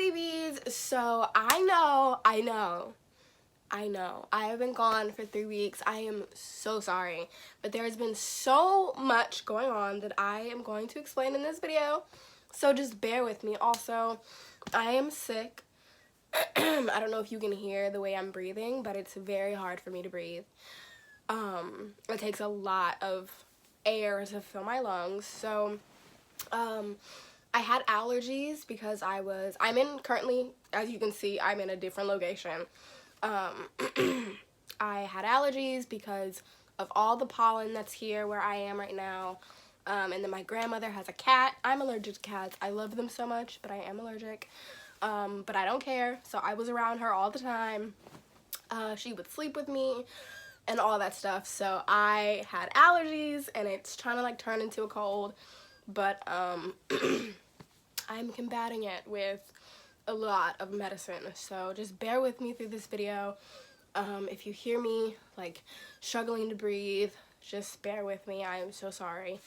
babies. So I know I have been gone for 3 weeks. I am so sorry, but there has been so much going on that I am going to explain in this video, so just bear with me. Also, I am sick. I don't know if you can hear the way I'm breathing, but it's very hard for me to breathe. It takes a lot of air to fill my lungs. So I had allergies because currently, as you can see, I'm in a different location. I had allergies because of all the pollen that's here where I am right now. And then my grandmother has a cat. I'm allergic to cats. I love them so much, but I am allergic. But I don't care. So I was around her all the time. She would sleep with me and all that stuff. So I had allergies and it's trying to like turn into a cold. But I'm combating it with a lot of medicine. So just bear with me through this video. If you hear me like struggling to breathe, just bear with me. I am so sorry.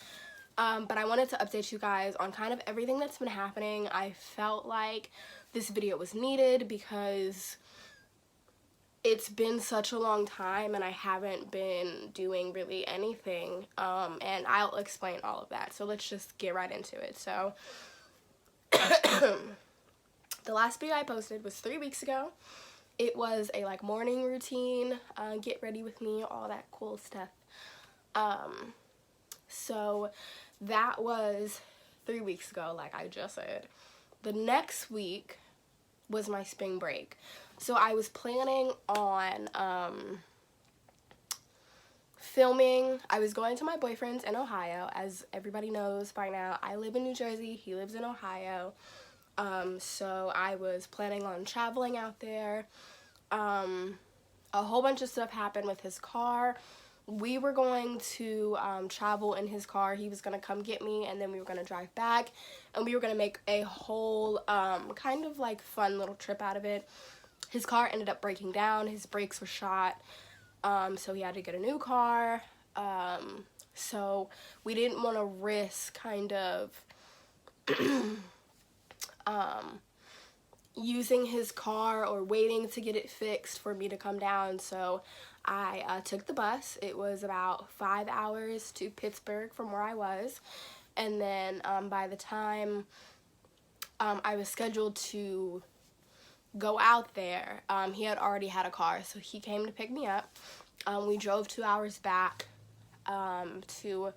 But I wanted to update you guys on kind of everything that's been happening. I felt like this video was needed because it's been such a long time and I haven't been doing really anything. And I'll explain all of that. So let's just get right into it. So the last video I posted was 3 weeks ago. It was a like morning routine, get ready with me, all that cool stuff. So that was 3 weeks ago, like I just said. The next week was my spring break. So I was planning on filming. I was going to my boyfriend's in Ohio. As everybody knows by now, I live in New Jersey, he lives in Ohio. So I was planning on traveling out there. A whole bunch of stuff happened with his car. We were going to travel in his car. He was going to come get me, and then we were going to drive back, and we were going to make a whole kind of like fun little trip out of it. His car ended up breaking down. His brakes were shot, so he had to get a new car. So we didn't want to risk kind of using his car or waiting to get it fixed for me to come down. So I took the bus. It was about 5 hours to Pittsburgh from where I was. And then by the time I was scheduled to go out there, he had already had a car. So he came to pick me up. We drove 2 hours back to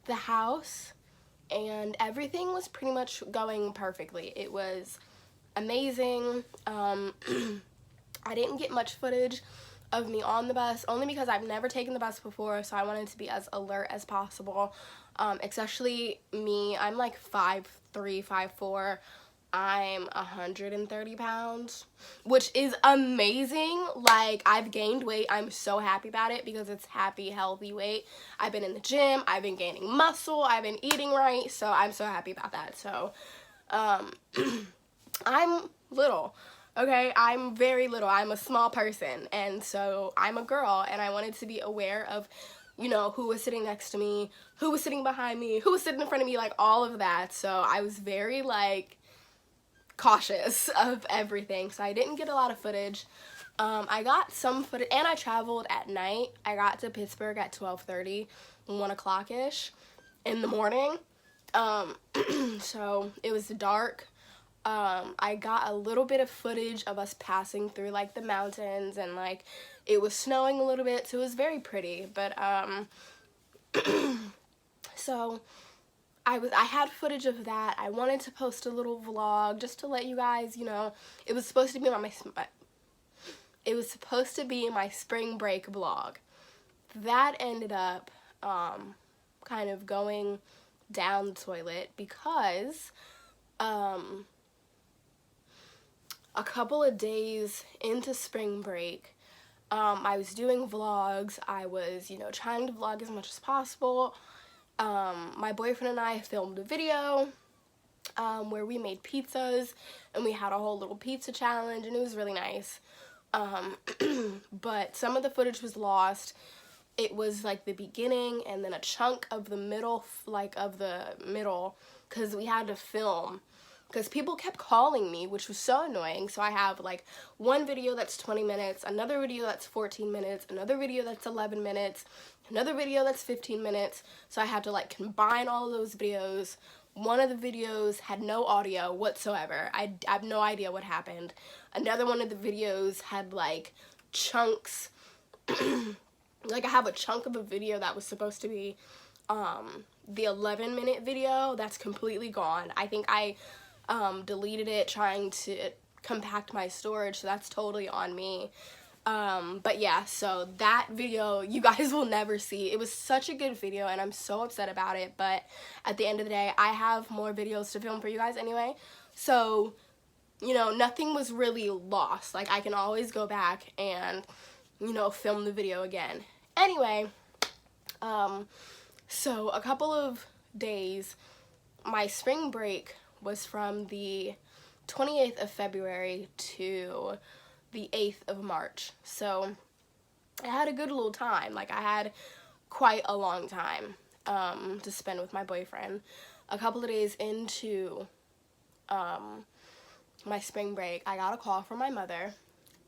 the house. And everything was pretty much going perfectly. It was amazing. I didn't get much footage of me on the bus, only because I've never taken the bus before, so I wanted to be as alert as possible. Especially me, I'm like 5'3", 5'4". I'm 130 pounds, which is amazing. Like, I've gained weight. I'm so happy about it because it's happy, healthy weight. I've been in the gym. I've been gaining muscle. I've been eating right. So I'm so happy about that. So, I'm little, okay? I'm very little. I'm a small person, and so I'm a girl, and I wanted to be aware of, you know, who was sitting next to me, who was sitting behind me, who was sitting in front of me, like all of that. So I was very like cautious of everything, so I didn't get a lot of footage. I got some footage, and I traveled at night. I got to Pittsburgh at 12:30, 1 o'clock-ish in the morning. So it was dark. I got a little bit of footage of us passing through like the mountains, and like it was snowing a little bit, so it was very pretty. But so I had footage of that. I wanted to post a little vlog just to let you guys, you know, it was supposed to be my spring break vlog. That ended up kind of going down the toilet because a couple of days into spring break, I was doing vlogs. I was, you know, trying to vlog as much as possible. My boyfriend and I filmed a video where we made pizzas, and we had a whole little pizza challenge, and it was really nice. But some of the footage was lost. It was like the beginning and then a chunk of the middle, because we had to film because people kept calling me, which was so annoying. So I have like one video that's 20 minutes, another video that's 14 minutes, another video that's 11 minutes, another video that's 15 minutes. So I had to like combine all of those videos. One of the videos had no audio whatsoever. I have no idea what happened. Another one of the videos had like chunks. Like I have a chunk of a video that was supposed to be the 11-minute video that's completely gone. I think I deleted it trying to compact my storage, so that's totally on me. But yeah, so that video you guys will never see. It was such a good video and I'm so upset about it, but at the end of the day I have more videos to film for you guys anyway, so you know, nothing was really lost. Like I can always go back and, you know, film the video again. Anyway, so a couple of days, my spring break was from the 28th of February to the 8th of March. So I had a good little time. Like I had quite a long time to spend with my boyfriend. A couple of days into my spring break, I got a call from my mother,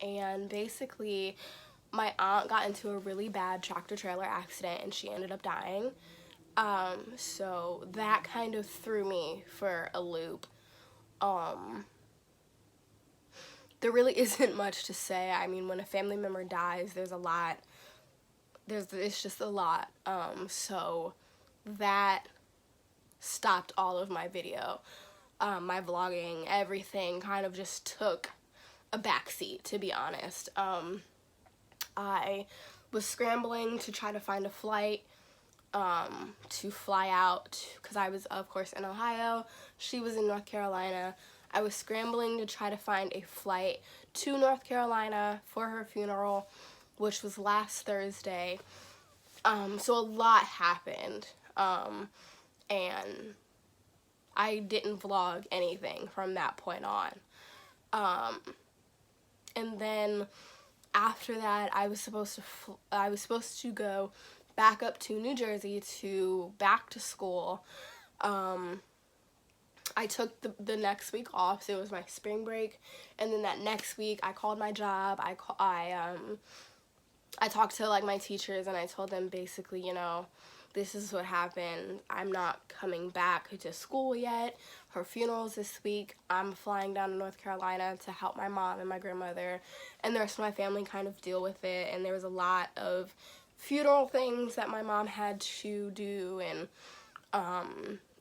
and basically my aunt got into a really bad tractor trailer accident and she ended up dying. So that kind of threw me for a loop. There really isn't much to say. I mean, when a family member dies, there's a lot. It's just a lot. So that stopped all of my video. My vlogging, everything kind of just took a backseat, to be honest. I was scrambling to try to find a flight to fly out, because I was, of course, in Ohio. She was in North Carolina. I was scrambling to try to find a flight to North Carolina for her funeral, which was last Thursday. So a lot happened, and I didn't vlog anything from that point on. And then after that, I was supposed to go back up to New Jersey to back to school. I took the next week off, so it was my spring break, and then that next week I called my job. I talked to like my teachers and I told them basically, you know, this is what happened. I'm not coming back to school yet. Her funeral's this week. I'm flying down to North Carolina to help my mom and my grandmother and the rest of my family kind of deal with it. And there was a lot of funeral things that my mom had to do, and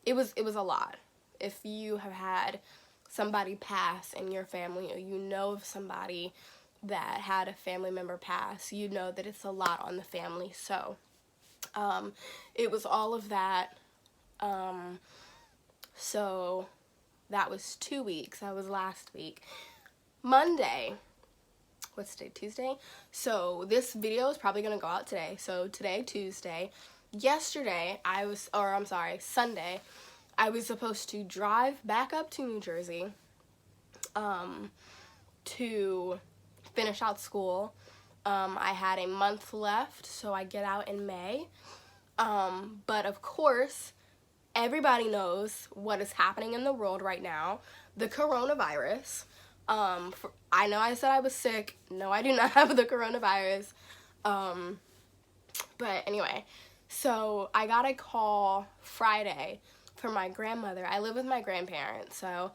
it was a lot. If you have had somebody pass in your family, or you know of somebody that had a family member pass, you know that it's a lot on the family. So it was all of that. So that was 2 weeks. That was last week. Monday, what's today, Tuesday? So this video is probably gonna go out today. So today, Tuesday. Yesterday, Sunday, I was supposed to drive back up to New Jersey to finish out school. I had a month left, so I get out in May. But of course, everybody knows what is happening in the world right now, the coronavirus. I know I said I was sick. No, I do not have the coronavirus. But anyway, so I got a call Friday from my grandmother. I live with my grandparents, so,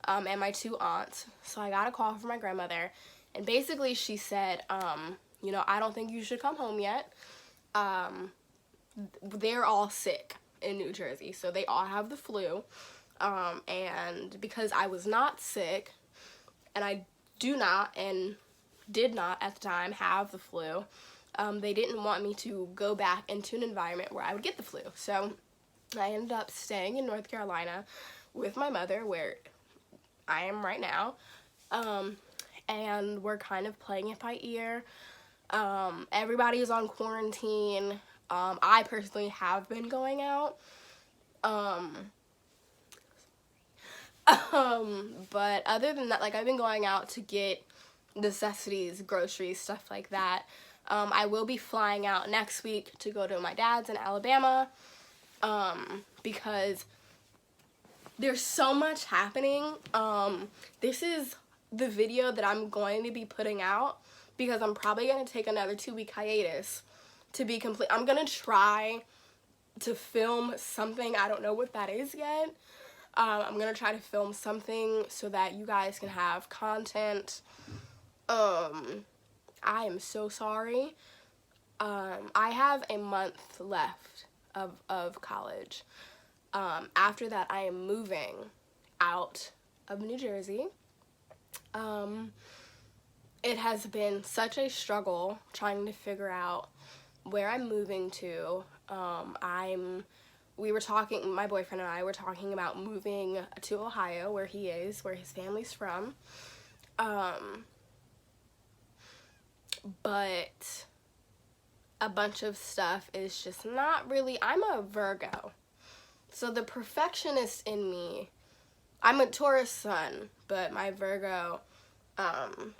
and my 2 aunts. So I got a call from my grandmother, and basically she said, you know, I don't think you should come home yet. They're all sick in New Jersey, so they all have the flu. And because I was not sick, and I do not and did not at the time have the flu, they didn't want me to go back into an environment where I would get the flu. So I ended up staying in North Carolina with my mother, where I am right now, and we're kind of playing it by ear. Everybody is on quarantine. I personally have been going out, but other than that, like, I've been going out to get necessities, groceries, stuff like that. I will be flying out next week to go to my dad's in Alabama, because there's so much happening. This is the video that I'm going to be putting out because I'm probably going to take another 2-week hiatus to be complete. I'm going to try to film something. I don't know what that is yet. I'm going to try to film something so that you guys can have content. I am so sorry. I have a month left of college. After that, I am moving out of New Jersey. It has been such a struggle trying to figure out where I'm moving to. We were talking, my boyfriend and I were talking about moving to Ohio, where he is, where his family's from. But a bunch of stuff is just not really, I'm a Virgo. So the perfectionist in me, I'm a Taurus sun, but my Virgo, the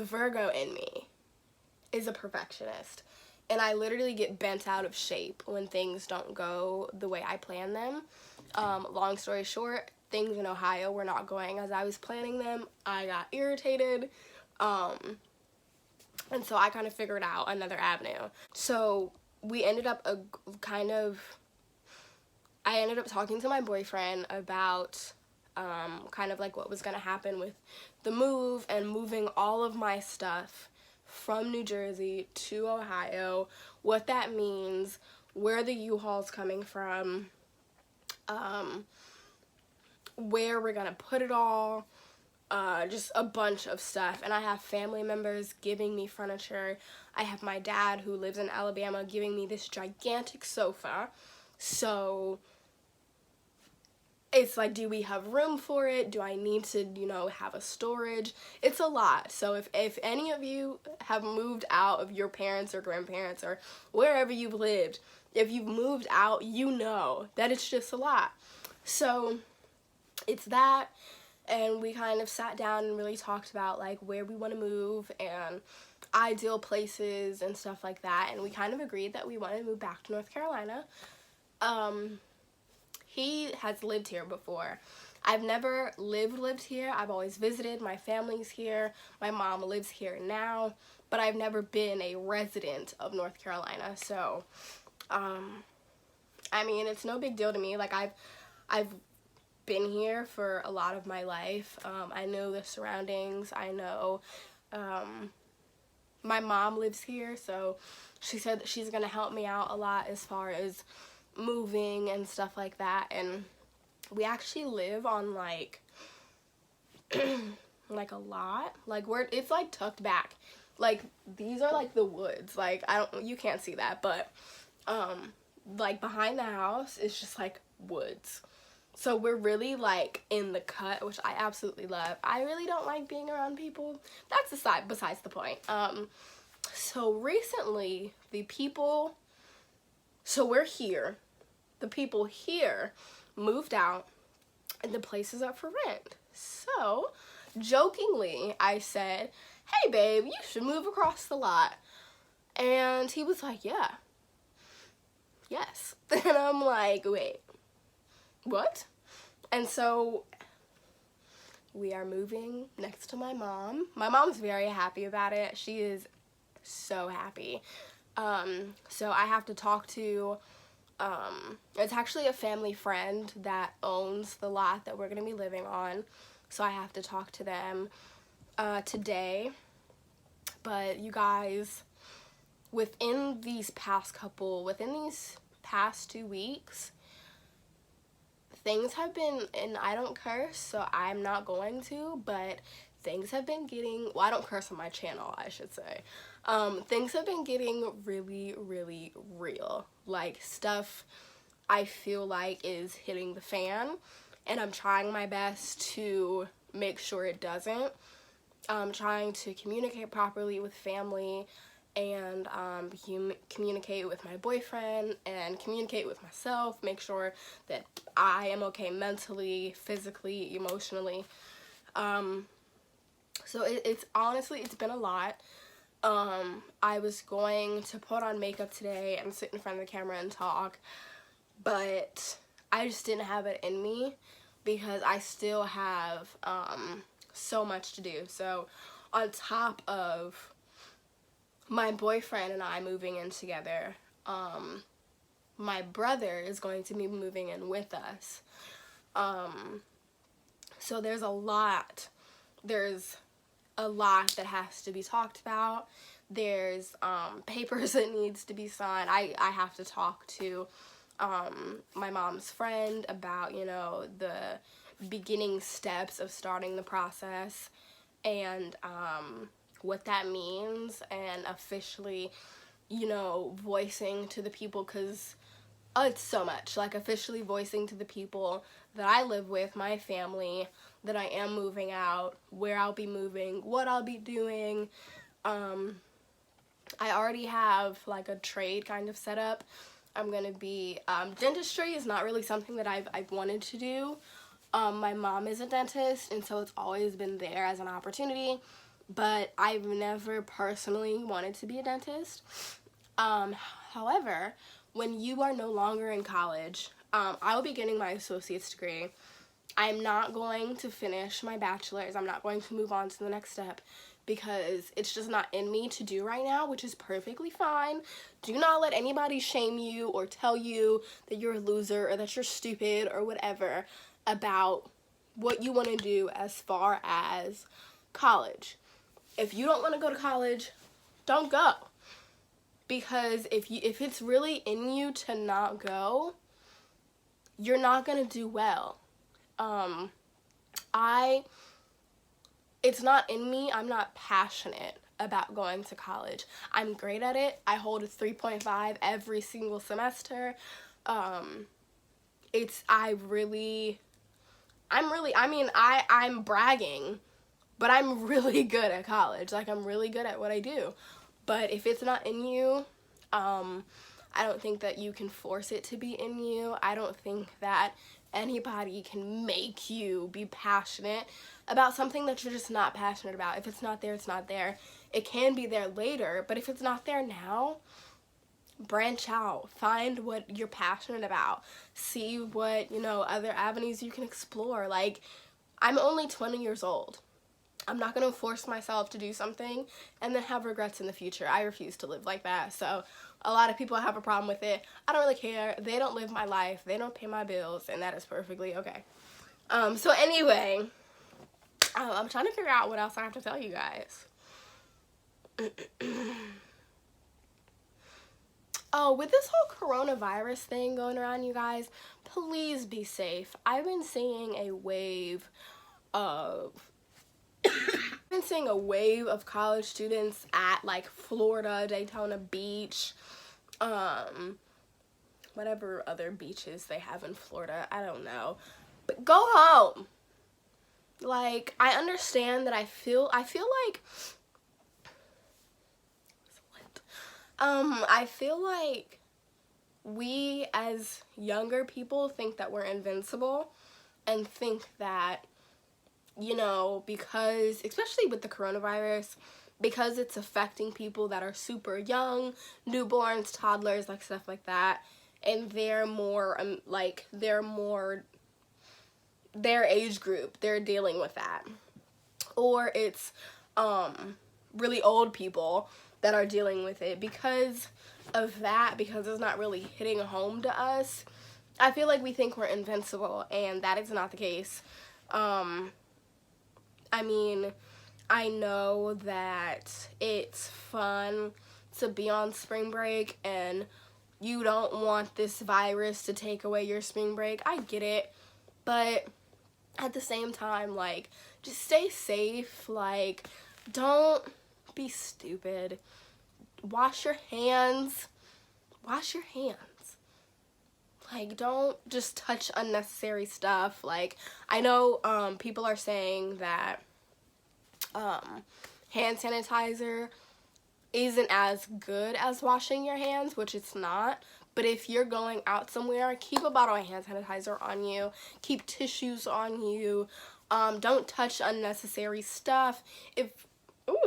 Virgo in me is a perfectionist. And I literally get bent out of shape when things don't go the way I plan them. Long story short, things in Ohio were not going as I was planning them. I got irritated. And so I kind of figured out another avenue. So we ended up I ended up talking to my boyfriend about kind of like what was going to happen with the move and moving all of my stuff from New Jersey to Ohio, what that means, where the U-Haul's coming from, where we're going to put it all, just a bunch of stuff. And I have family members giving me furniture. I have my dad, who lives in Alabama, giving me this gigantic sofa. So it's like, do we have room for it? Do I need to, have a storage? It's a lot. So if any of you have moved out of your parents or grandparents or wherever you've lived, if you've moved out, you know that it's just a lot. So it's that, and we kind of sat down and really talked about like where we want to move and ideal places and stuff like that, and we kind of agreed that we want to move back to North Carolina. He has lived here before. I've never lived here. I've always visited. My family's here. My mom lives here now, but I've never been a resident of North Carolina. So, I mean, it's no big deal to me. Like, I've been here for a lot of my life. I know the surroundings. I know, my mom lives here, so she said that she's gonna help me out a lot as far as moving and stuff like that. And we actually live on like like a lot, like it's like tucked back, like these are like the woods, like you can't see that, but like behind the house is just like woods. So we're really like in the cut, which I absolutely love. I really don't like being around people. That's besides the point. So recently so we're here. The people here moved out and the place is up for rent. So jokingly, I said, hey babe, you should move across the lot. And he was like, yeah. Yes. And I'm like, wait, what? And so we are moving next to my mom. My mom's very happy about it. She is so happy. So I have to talk to, it's actually a family friend that owns the lot that we're going to be living on. So I have to talk to them today. But you guys, within these past 2 weeks, things have been, and I don't curse, so I'm not going to, but things have been getting, well, I don't curse on my channel, I should say. Things have been getting really, really real. Like, stuff I feel like is hitting the fan, and I'm trying my best to make sure it doesn't. I'm trying to communicate properly with family, and communicate with my boyfriend, and communicate with myself, make sure that I am okay mentally, physically, emotionally. So it's honestly, it's been a lot. I was going to put on makeup today and sit in front of the camera and talk, but I just didn't have it in me because I still have so much to do. So on top of my boyfriend and I moving in together, my brother is going to be moving in with us. So there's a lot that has to be talked about. There's papers that needs to be signed. I have to talk to my mom's friend about, you know, the beginning steps of starting the process and what that means, and officially, you know, voicing to the people, because it's so much, like officially voicing to the people that I live with, my family, that I am moving out, where I'll be moving, what I'll be doing. I already have like a trade kind of set up. I'm gonna be, dentistry is not really something that I've wanted to do. My mom is a dentist, and so it's always been there as an opportunity, but I've never personally wanted to be a dentist. However, when you are no longer in college, I will be getting my associate's degree. I'm not going to finish my bachelor's. I'm not going to move on to the next step because it's just not in me to do right now, which is perfectly fine. Do not let anybody shame you or tell you that you're a loser or that you're stupid or whatever about what you want to do as far as college. If you don't want to go to college, don't go. Because if it's really in you to not go, you're not going to do well. It's not in me. I'm not passionate about going to college. I'm great at it. I hold a 3.5 every single semester. I'm bragging, but I'm really good at college. Like, I'm really good at what I do. But if it's not in you, I don't think that you can force it to be in you. I don't think that anybody can make you be passionate about something that you're just not passionate about. If it's not there, it's not there. It can be there later, but if it's not there now, branch out. Find what you're passionate about. See what, you know, other avenues you can explore. Like, I'm only 20 years old. I'm not going to force myself to do something and then have regrets in the future. I refuse to live like that. So a lot of people have a problem with it. I don't really care. They don't live my life. They don't pay my bills, and that is perfectly okay. So anyway, I'm trying to figure out what else I have to tell you guys. Oh, with this whole coronavirus thing going around, you guys, please be safe. I've been seeing a wave of college students at like Florida, Daytona Beach, whatever other beaches they have in Florida, I don't know. But go home. Like, I understand that I feel like I feel like we as younger people think that we're invincible and think that, you know, because, especially with the coronavirus, because it's affecting people that are super young, newborns, toddlers, like stuff like that, and they're more, their age group, they're dealing with that. Or it's really old people that are dealing with it. Because of that, because it's not really hitting home to us, I feel like we think we're invincible, and that is not the case. I mean, I know that it's fun to be on spring break and you don't want this virus to take away your spring break. I get it, but at the same time, like, just stay safe. Like, don't be stupid. Wash your hands. Wash your hands. Like, don't just touch unnecessary stuff. Like, I know people are saying that hand sanitizer isn't as good as washing your hands, which it's not. But if you're going out somewhere, keep a bottle of hand sanitizer on you. Keep tissues on you. Don't touch unnecessary stuff. If you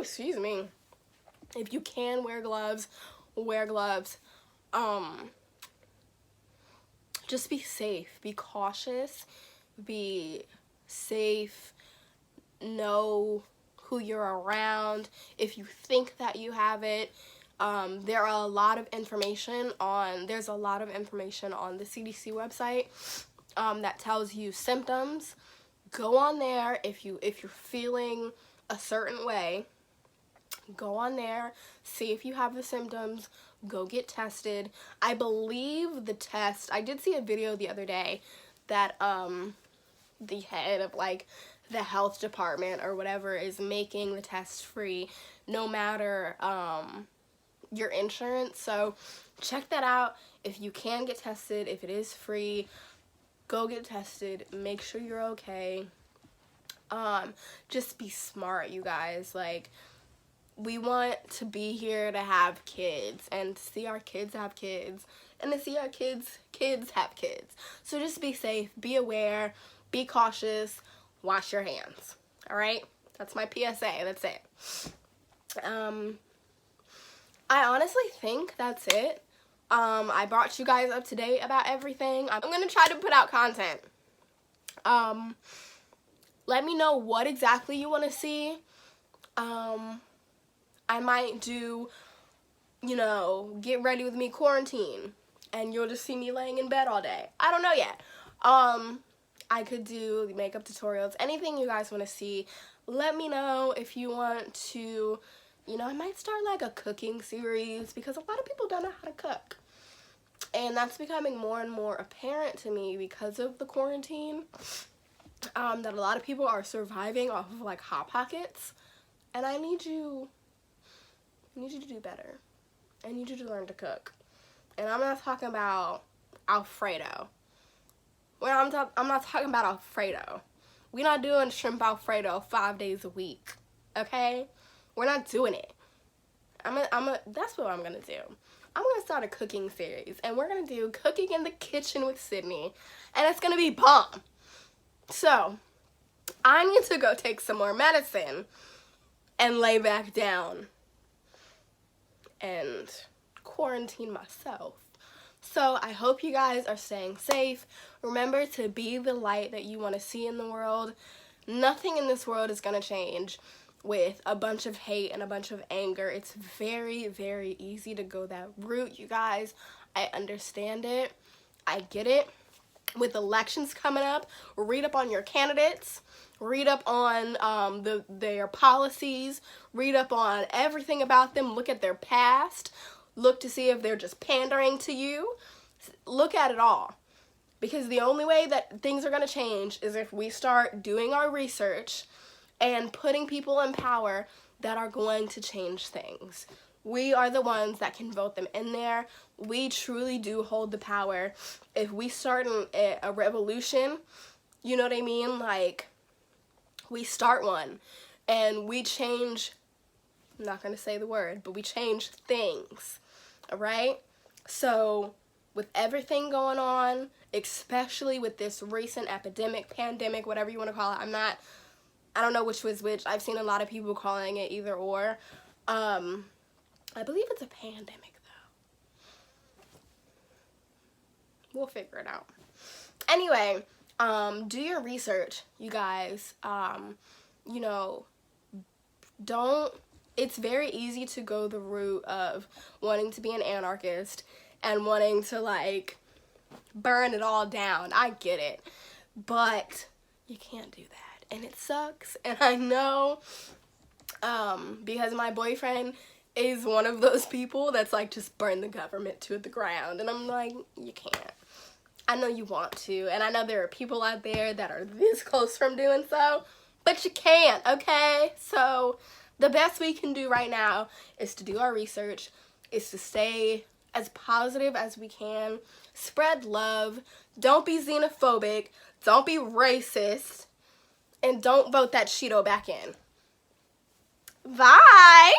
can wear gloves, wear gloves. just be safe, be cautious, be safe, know who you're around. If you think that you have it, there's a lot of information on the CDC website that tells you symptoms. Go on there if you're feeling a certain way. Go on there, see if you have the symptoms, go get tested. I believe the test, I did see a video the other day that the head of like the health department or whatever is making the test free no matter your insurance. So check that out. If you can get tested, if it is free, go get tested, make sure you're okay. Just be smart, you guys. Like, we want to be here to have kids and to see our kids have kids and to see our kids have kids. So just be safe, be aware, be cautious, wash your hands. All right? That's my PSA. That's it. I honestly think that's it. I brought you guys up to date about everything. I'm going to try to put out content. Let me know what exactly you want to see. I might do, get ready with me quarantine, and you'll just see me laying in bed all day. I don't know yet. I could do makeup tutorials, anything you guys want to see. Let me know if you want to, I might start like a cooking series because a lot of people don't know how to cook. And that's becoming more and more apparent to me because of the quarantine, that a lot of people are surviving off of like Hot Pockets. And I need you to do better. I need you to learn to cook. And I'm not talking about Alfredo. I'm not talking about Alfredo. We're not doing shrimp Alfredo 5 days a week. Okay? We're not doing it. That's what I'm gonna do. I'm gonna start a cooking series, and we're gonna do Cooking in the Kitchen with Sydney, and it's gonna be bomb. So, I need to go take some more medicine and lay back down and quarantine myself. So I hope you guys are staying safe. Remember to be the light that you want to see in the world. Nothing in this world is going to change with a bunch of hate and a bunch of anger. It's very, very easy to go that route, you guys. I understand it. I get it. With elections coming up, read up on your candidates. Read up on their policies. Read up on everything about them. Look at their past. Look to see if they're just pandering to you. Look at it all. Because the only way that things are going to change is if we start doing our research and putting people in power that are going to change things. We are the ones that can vote them in there. We truly do hold the power. If we start a revolution, you know what I mean? Like, we start one and we change, I'm not going to say the word, but we change things. All right? So, with everything going on, especially with this recent epidemic, pandemic, whatever you want to call it, I don't know which was which. I've seen a lot of people calling it either or. I believe it's a pandemic, though. We'll figure it out. Anyway, do your research, you guys. It's very easy to go the route of wanting to be an anarchist and wanting to, like, burn it all down. I get it. But you can't do that. And it sucks. And I know, because my boyfriend is one of those people that's like, just burn the government to the ground. And I'm like, you can't. I know you want to. And I know there are people out there that are this close from doing so. But you can't, okay? So the best we can do right now is to do our research, is to stay as positive as we can, spread love, don't be xenophobic, don't be racist, and don't vote that Cheeto back in. Bye!